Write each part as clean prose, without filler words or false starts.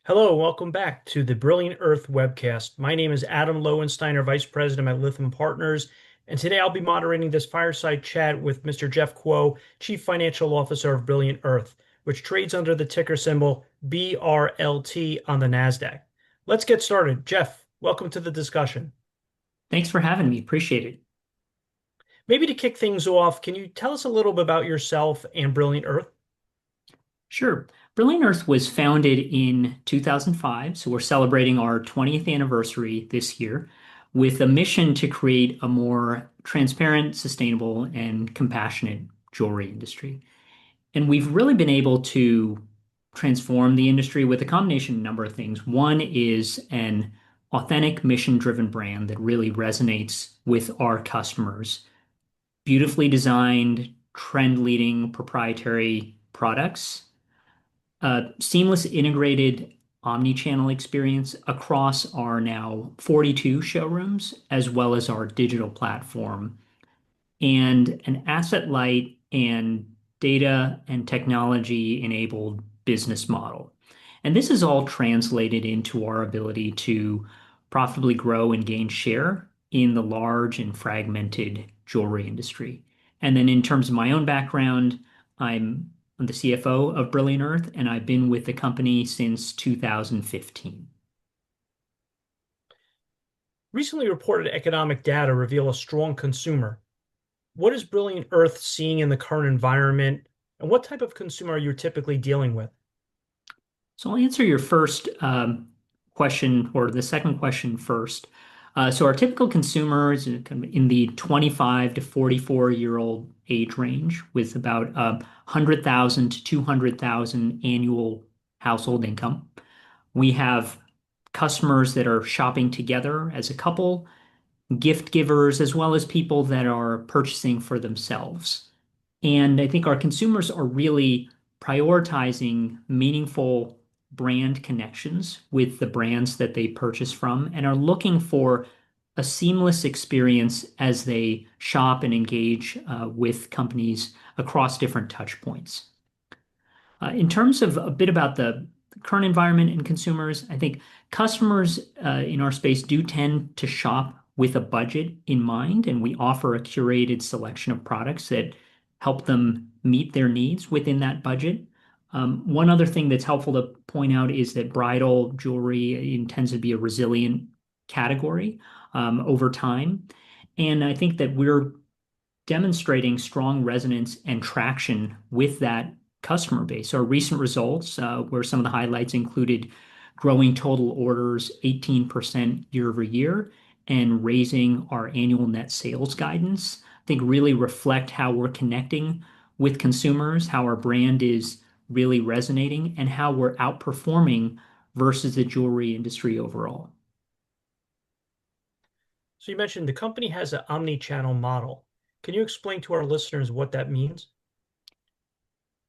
Hello, welcome back to the Brilliant Earth webcast. My name is Adam Lowensteiner, Vice President at Lytham Partners, and today I'll be moderating this fireside chat with Mr. Jeff Kuo, Chief Financial Officer of Brilliant Earth, which trades under the ticker symbol BRLT on the Nasdaq. Let's get started. Jeff, welcome to the discussion. Thanks for having me. Appreciate it. Maybe to kick things off, can you tell us a little bit about yourself and Brilliant Earth? Sure. Brilliant Earth was founded in 2005, so we're celebrating our 20th anniversary this year with a mission to create a more transparent, sustainable, and compassionate jewelry industry. And we've really been able to transform the industry with a combination number of things. One is an authentic, mission-driven brand that really resonates with our customers. Beautifully designed, trend-leading proprietary products, seamless integrated omni-channel experience across our now 42 showrooms, as well as our digital platform, and an asset-light and data and technology-enabled business model. And this is all translated into our ability to profitably grow and gain share in the large and fragmented jewelry industry. And then in terms of my own background, I'm the CFO of Brilliant Earth, and I've been with the company since 2015. Recently reported economic data reveal a strong consumer. What is Brilliant Earth seeing in the current environment, and what type of consumer are you typically dealing with? So I'll answer your first question or the second question first. So our typical consumer is kind of in the 25 to 44-year-old age range with about 100,000 to 200,000 annual household income. We have customers that are shopping together as a couple, gift givers, as well as people that are purchasing for themselves. And I think our consumers are really prioritizing meaningful brand connections with the brands that they purchase from and are looking for a seamless experience as they shop and engage with companies across different touch points. In terms of a bit about the current environment and consumers, I think customers in our space do tend to shop with a budget in mind, and we offer a curated selection of products that help them meet their needs within that budget. One other thing that's helpful to point out is that bridal jewelry intends to be a resilient category over time. And I think that we're demonstrating strong resonance and traction with that customer base. Our recent results, where some of the highlights included growing total orders 18% year over year and raising our annual net sales guidance, I think really reflect how we're connecting with consumers, how our brand is really resonating, and how we're outperforming versus the jewelry industry overall. So you mentioned the company has an omni-channel model. Can you explain to our listeners what that means?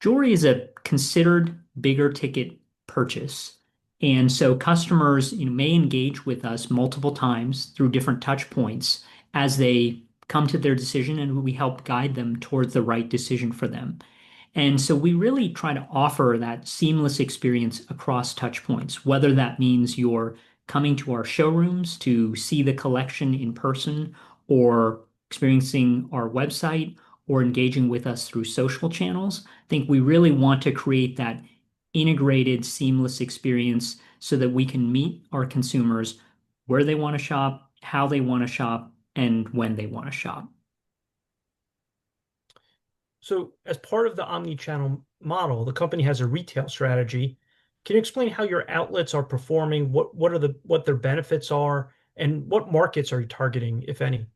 Jewelry is a considered bigger ticket purchase. And so customers, may engage with us multiple times through different touch points as they come to their decision, and we help guide them towards the right decision for them. And so we really try to offer that seamless experience across touch points, whether that means you're coming to our showrooms to see the collection in person, or experiencing our website, or engaging with us through social channels. I think we really want to create that integrated, seamless experience so that we can meet our consumers where they want to shop, how they want to shop, and when they want to shop. So as part of the omni-channel model, the company has a retail strategy. Can you explain how your outlets are performing? What their benefits are, and what markets are you targeting, if any?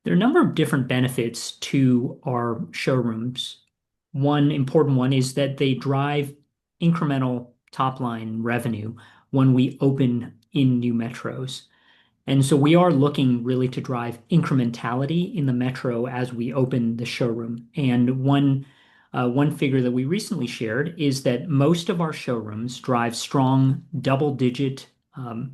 There are a number of different benefits to our showrooms. One important one is that they drive incremental top line revenue when we open in new metros. And so we are looking really to drive incrementality in the metro as we open the showroom. And one figure that we recently shared is that most of our showrooms drive strong double-digit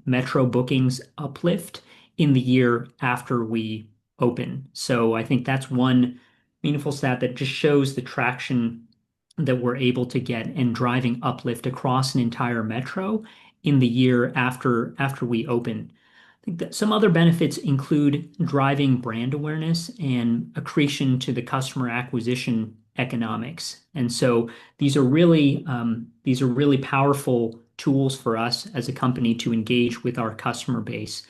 metro bookings uplift in the year after we open. So I think that's one meaningful stat that just shows the traction that we're able to get and driving uplift across an entire metro in the year after we open. I think that some other benefits include driving brand awareness and accretion to the customer acquisition economics. And so these are really powerful tools for us as a company to engage with our customer base.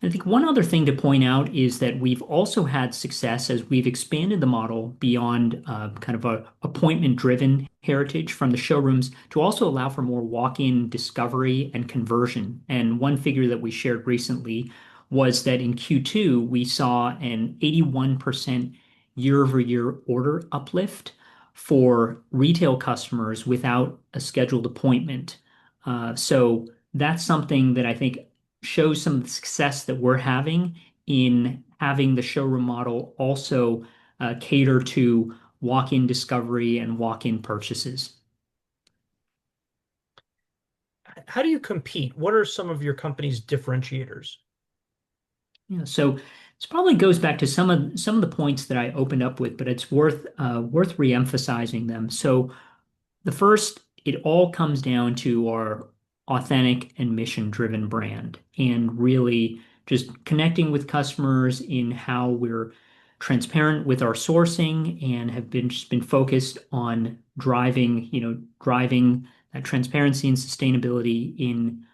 I think one other thing to point out is that we've also had success as we've expanded the model beyond kind of a appointment-driven heritage from the showrooms to also allow for more walk-in discovery and conversion. And one figure that we shared recently was that in Q2, we saw an 81% year-over-year order uplift for retail customers without a scheduled appointment. So that's something that I think shows some of the success that we're having in having the showroom model also cater to walk-in discovery and walk-in purchases. How do you compete? What are some of your company's differentiators? So this probably goes back to some of the points that I opened up with, but it's worth reemphasizing them. So the first, it all comes down to our authentic and mission-driven brand and really just connecting with customers in how we're transparent with our sourcing and have been focused on driving that transparency and sustainability in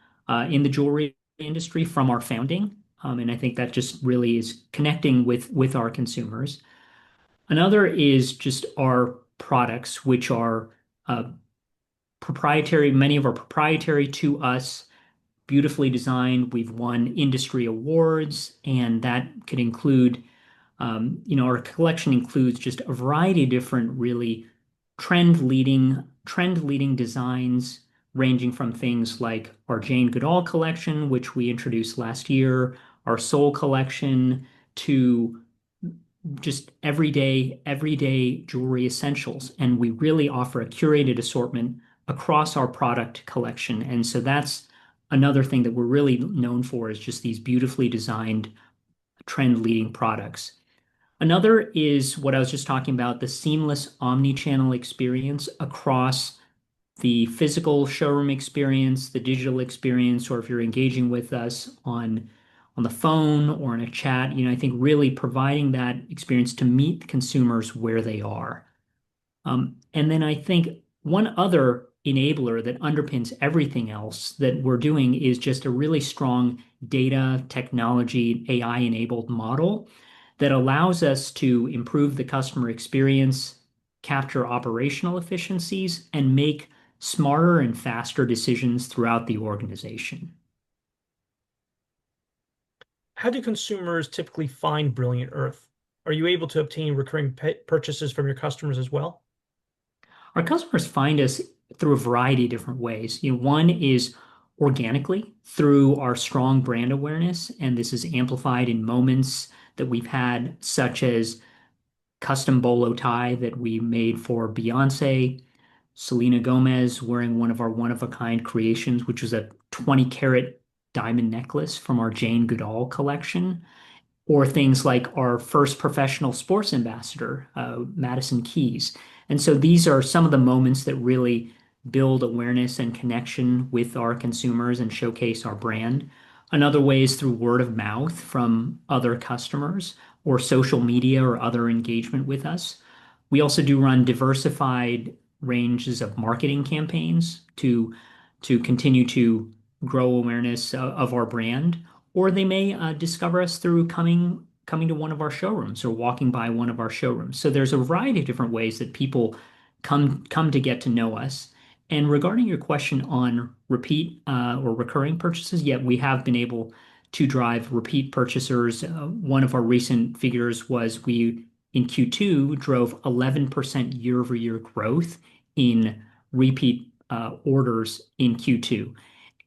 the jewelry industry from our founding. And I think that just really is connecting with our consumers. Another is just our products, which are proprietary, many of our proprietary to us, beautifully designed. We've won industry awards, and that could include, our collection includes just a variety of different really trend leading designs, ranging from things like our Jane Goodall collection, which we introduced last year, our Soul collection, to just everyday jewelry essentials. And we really offer a curated assortment across our product collection. And so that's another thing that we're really known for is just these beautifully designed trend leading products. Another is what I was just talking about, the seamless omni-channel experience across the physical showroom experience, the digital experience, or if you're engaging with us on the phone or in a chat, I think really providing that experience to meet consumers where they are. And then I think one other enabler that underpins everything else that we're doing is just a really strong data technology, AI-enabled model that allows us to improve the customer experience, capture operational efficiencies, and make smarter and faster decisions throughout the organization. How do consumers typically find Brilliant Earth? Are you able to obtain recurring purchases from your customers as well? Our customers find us through a variety of different ways. One is organically through our strong brand awareness, and this is amplified in moments that we've had, such as custom bolo tie that we made for Beyonce, Selena Gomez wearing one of our one-of-a-kind creations, which was a 20-carat diamond necklace from our Jane Goodall collection, or things like our first professional sports ambassador, Madison Keys. And so these are some of the moments that really build awareness and connection with our consumers and showcase our brand. Another way is through word of mouth from other customers or social media or other engagement with us. We also do run diversified ranges of marketing campaigns to continue to grow awareness of our brand, or they may discover us through coming to one of our showrooms or walking by one of our showrooms. So there's a variety of different ways that people come to get to know us. And regarding your question on repeat or recurring purchases, yeah, we have been able to drive repeat purchasers. One of our recent figures was we in Q2 drove 11% year-over-year growth in repeat orders in Q2.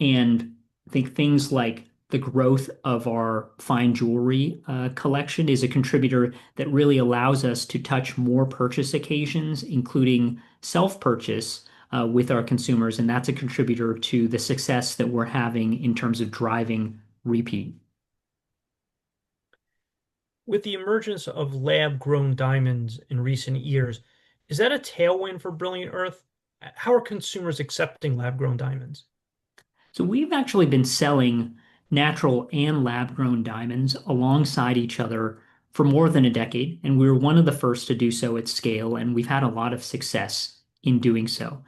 And I think things like the growth of our fine jewelry collection is a contributor that really allows us to touch more purchase occasions, including self-purchase with our consumers. And that's a contributor to the success that we're having in terms of driving repeat. With the emergence of lab-grown diamonds in recent years, Is that a tailwind for Brilliant Earth? How are consumers accepting lab-grown diamonds? So we've actually been selling natural and lab-grown diamonds alongside each other for more than a decade, and we were one of the first to do so at scale, and we've had a lot of success in doing so.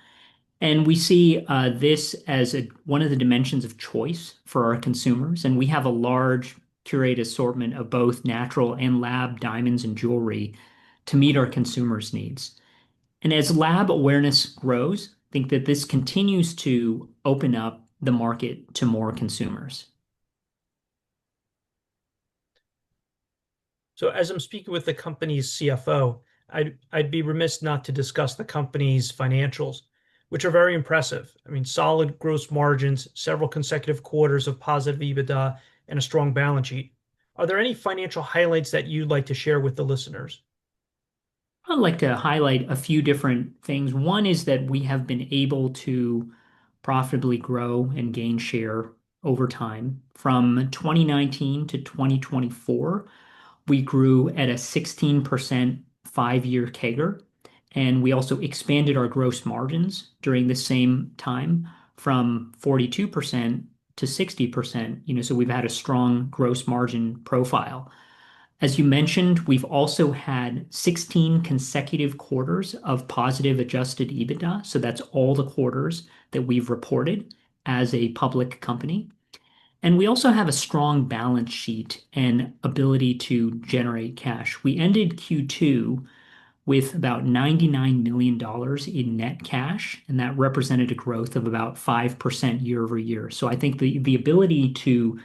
And we see this as one of the dimensions of choice for our consumers, and we have a large curated assortment of both natural and lab diamonds and jewelry to meet our consumers' needs. And as lab awareness grows, I think that this continues to open up the market to more consumers. So as I'm speaking with the company's CFO, I'd be remiss not to discuss the company's financials, which are very impressive. I mean, solid gross margins, several consecutive quarters of positive EBITDA, and a strong balance sheet. Are there any financial highlights that you'd like to share with the listeners? I'd like to highlight a few different things. One is that we have been able to profitably grow and gain share over time. From 2019 to 2024, we grew at a 16% 5-year CAGR, and we also expanded our gross margins during the same time from 42% to 60%. So we've had a strong gross margin profile. As you mentioned, we've also had 16 consecutive quarters of positive adjusted EBITDA. So that's all the quarters that we've reported as a public company. And we also have a strong balance sheet and ability to generate cash. We ended Q2 with about $99 million in net cash, and that represented a growth of about 5% year over year. So I think the ability to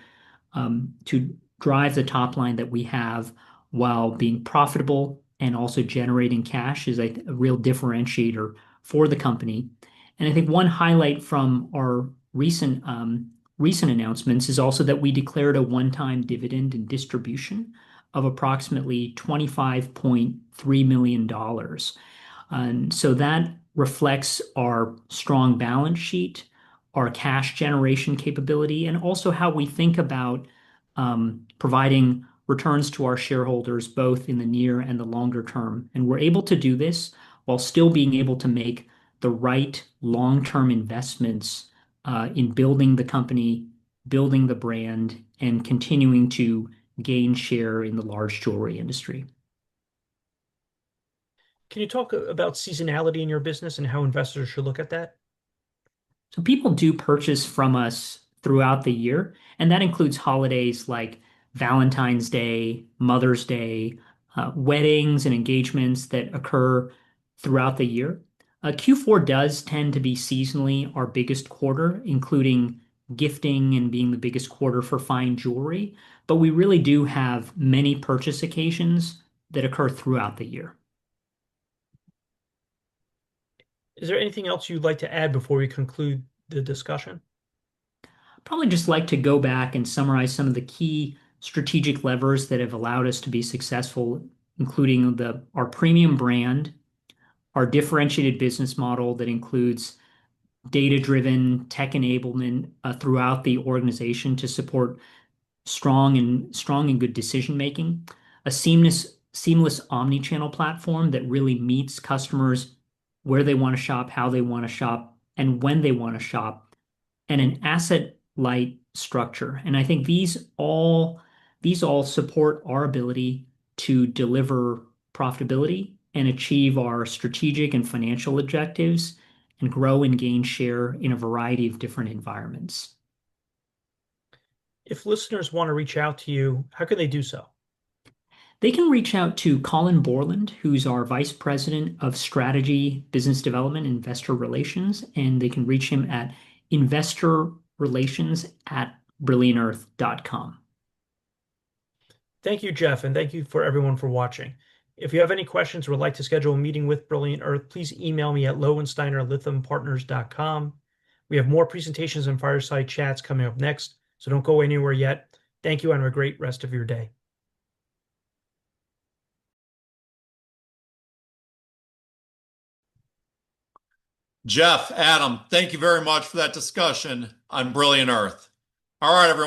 drive the top line that we have while being profitable and also generating cash is a real differentiator for the company. And I think one highlight from our recent announcements is also that we declared a one-time dividend and distribution of approximately $25.3 million. And so that reflects our strong balance sheet, our cash generation capability, and also how we think about providing returns to our shareholders, both in the near and the longer term. And we're able to do this while still being able to make the right long-term investments in building the company, building the brand, and continuing to gain share in the large jewelry industry. Can you talk about seasonality in your business and how investors should look at that? So people do purchase from us throughout the year, and that includes holidays like Valentine's Day, Mother's Day, weddings and engagements that occur throughout the year. Q4 does tend to be seasonally our biggest quarter, including gifting and being the biggest quarter for fine jewelry. But we really do have many purchase occasions that occur throughout the year. Is there anything else you'd like to add before we conclude the discussion? Probably just like to go back and summarize some of the key strategic levers that have allowed us to be successful, including our premium brand, our differentiated business model that includes data-driven tech enablement throughout the organization to support strong and good decision making, a seamless omni-channel platform that really meets customers where they want to shop, how they want to shop, and when they want to shop, and an asset light structure. And I think these all support our ability to deliver profitability and achieve our strategic and financial objectives and grow and gain share in a variety of different environments. If listeners want to reach out to you, how can they do so? They can reach out to Colin Borland, who's our Vice President of Strategy, Business Development, and Investor Relations, and they can reach him at investorrelations@brilliantearth.com. Thank you, Jeff, and thank you for everyone for watching. If you have any questions or would like to schedule a meeting with Brilliant Earth, please email me at lowensteiner@lythampartners.com. We have more presentations and fireside chats coming up next, so don't go anywhere yet. Thank you and have a great rest of your day. Jeff, Adam, thank you very much for that discussion on Brilliant Earth. All right, everyone.